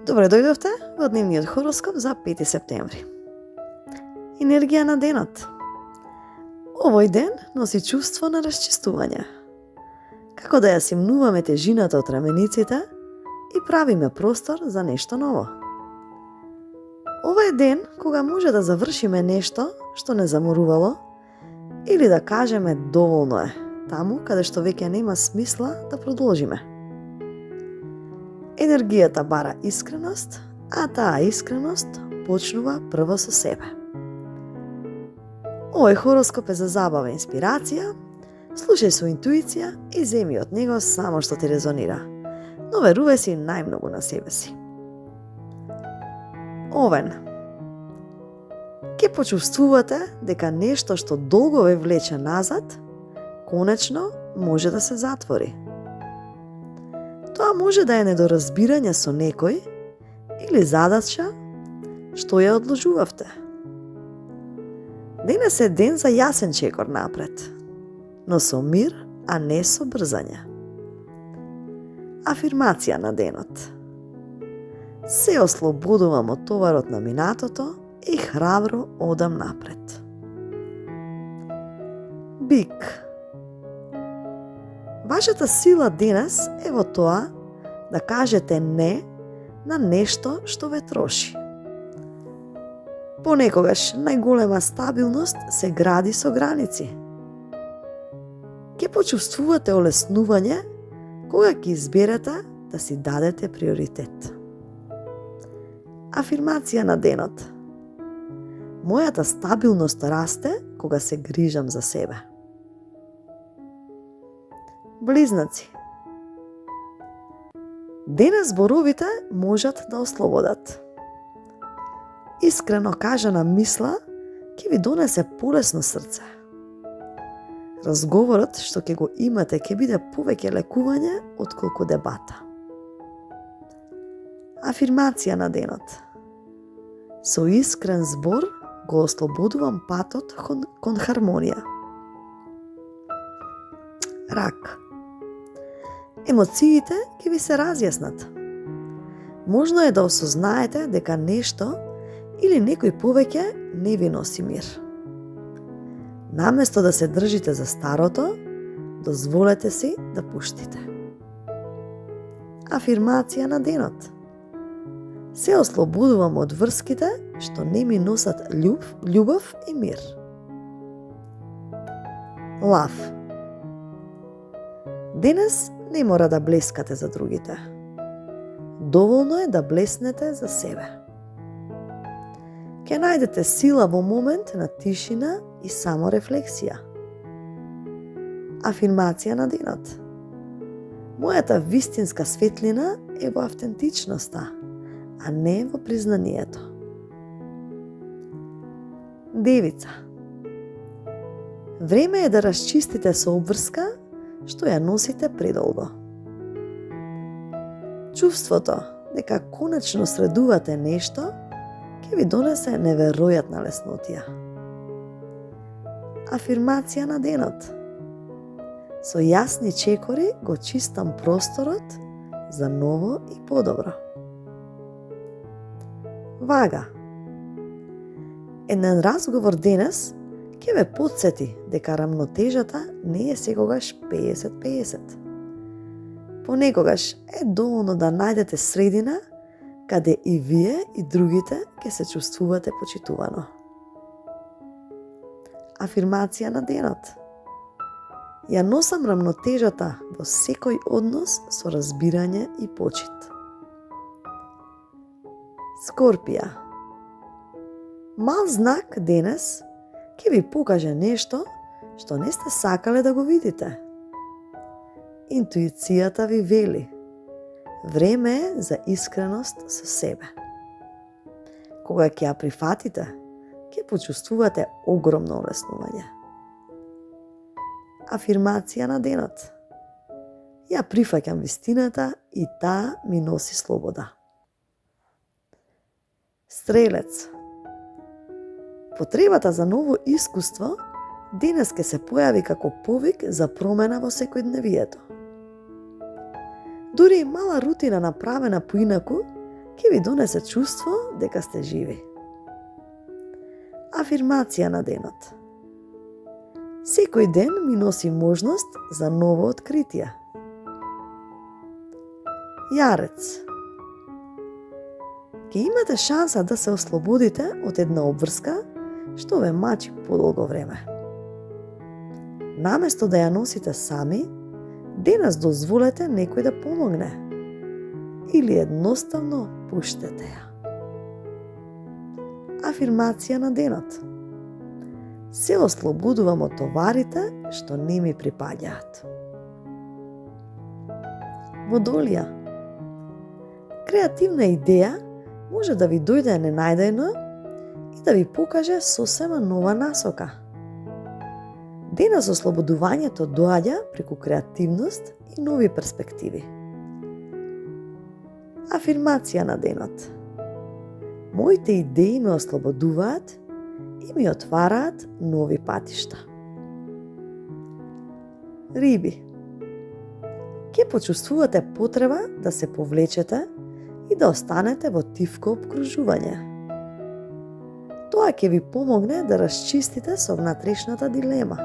Добре дојдовте во дневниот хороскоп за 5 септември. Енергија на денот. Овој ден носи чувство на расчистување. Како да ја симнуваме тежината од рамениците и правиме простор за нешто ново. Ова е ден кога може да завршиме нешто што не заморувало или да кажеме доволно е, таму каде што веќе нема смисла да продолжиме. Енергијата бара искреност, а таа искреност почнува прво со себе. Овој хороскоп е за забава и инспирација, слушај со интуиција и земи од него само што ти резонира, но верувај си најмногу на себе си. Овен. Ке почувствувате дека нешто што долго ве влече назад, конечно може да се затвори. Тоа може да е недоразбирање со некој или задача што ја одложувавте. Денес е ден за јасен чекор напред, но со мир, а не со брзање. Афирмација на денот. Се ослободувам од товарот на минатото и храбро одам напред. Бик. Вашата сила денес е во тоа да кажете не на нешто што ве троши. Понекогаш најголема стабилност се гради со граници. Ке почувствувате олеснување кога ќе изберете да си дадете приоритет. Афирмација на денот. Мојата стабилност расте кога се грижам за себе. Близнаци. Денес зборовите можат да ослободат. Искрено кажана мисла ќе ви донесе полесно срце. Разговорот што ќе го имате ќе биде повеќе лекување отколку дебата. Афирмација на денот. Со искрен збор го ослободувам патот кон хармонија. Рак. Емоциите ќе ви се разјаснат. Можно е да осознаете дека нешто или некој повеќе не ви носи мир. Наместо да се држите за старото, дозволете си да пуштите. Афирмација на денот. Се ослободувам од врските што не ми носат љубов и мир. Лав. Денес не мора да блескате за другите. Доволно е да блеснете за себе. Ке најдете сила во момент на тишина и саморефлексија. Афирмација на денот. Мојата вистинска светлина е во автентичноста, а не во признанието. Девица. Време е да расчистите со обврска што ја носите предолго. Чувството дека конечно средувате нешто ќе ви донесе неверојатна леснотија. Афирмација на денот. Со јасни чекори го чистам просторот за ново и подобро. Вага. Еден разговор денес ќе ве потсети дека рамнотежата не е секогаш 50-50. Понекогаш е доволно да најдете средина каде и вие и другите ќе се чувствувате почитувано. Афирмација на денот. Ја носам рамнотежата во секој однос со разбирање и почит. Скорпија. Мал знак денес ќе ви покаже нешто што не сте сакале да го видите. Интуицијата ви вели. Време е за искреност со себе. Кога ќе ја прифатите, ќе почувствувате огромно олеснување. Афирмација на денот. Ја прифаќам вистината и таа ми носи слобода. Стрелец. Потребата за ново искуство денес ќе се појави како повик за промена во секојдневието. Дури и мала рутина направена поинаку ќе ви донесе чувство дека сте живи. Афирмација на денот. Секој ден ми носи можност за ново откритие. Јарец. Ќе имате шанса да се ослободите од една обврска што ве мачи подолго време. Наместо да ја носите сами, денес дозволете некој да помогне. Или едноставно пуштете ја. Афирмација на денот. Се ослободувам од товарите што не ми припаѓаат. Водолија. Креативна идеја може да ви дојде ненајдено и да ви покаже сосема нова насока. Денес ослободувањето доаѓа преку креативност и нови перспективи. Афирмација на денот. Моите идеи ме ослободуваат и ми отвараат нови патишта. Риби. Ќе почувствувате потреба да се повлечете и да останете во тивко обкружување. Тоа ќе ви помогне да расчистите со внатрешната дилема.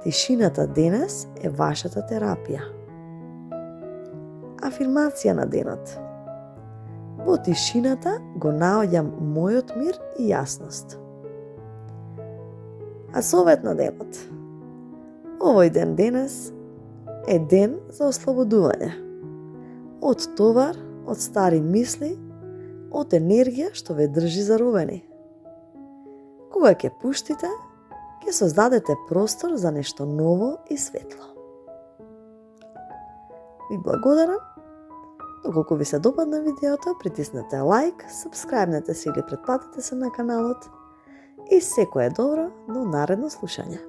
Тишината денес е вашата терапија. Афирмација на денот. Во тишината го наоѓам мојот мир и јасност. А совет на денот. Овој ден денес е ден за ослободување. Од товар, од стари мисли, од енергија што ве држи заробени. Кога ќе пуштите, ќе создадете простор за нешто ново и светло. Ви благодарам. Доколку ви се допадна видеото, притиснете лайк, сабскрајбнете се или претплатете се на каналот и секое добро до наредно слушање.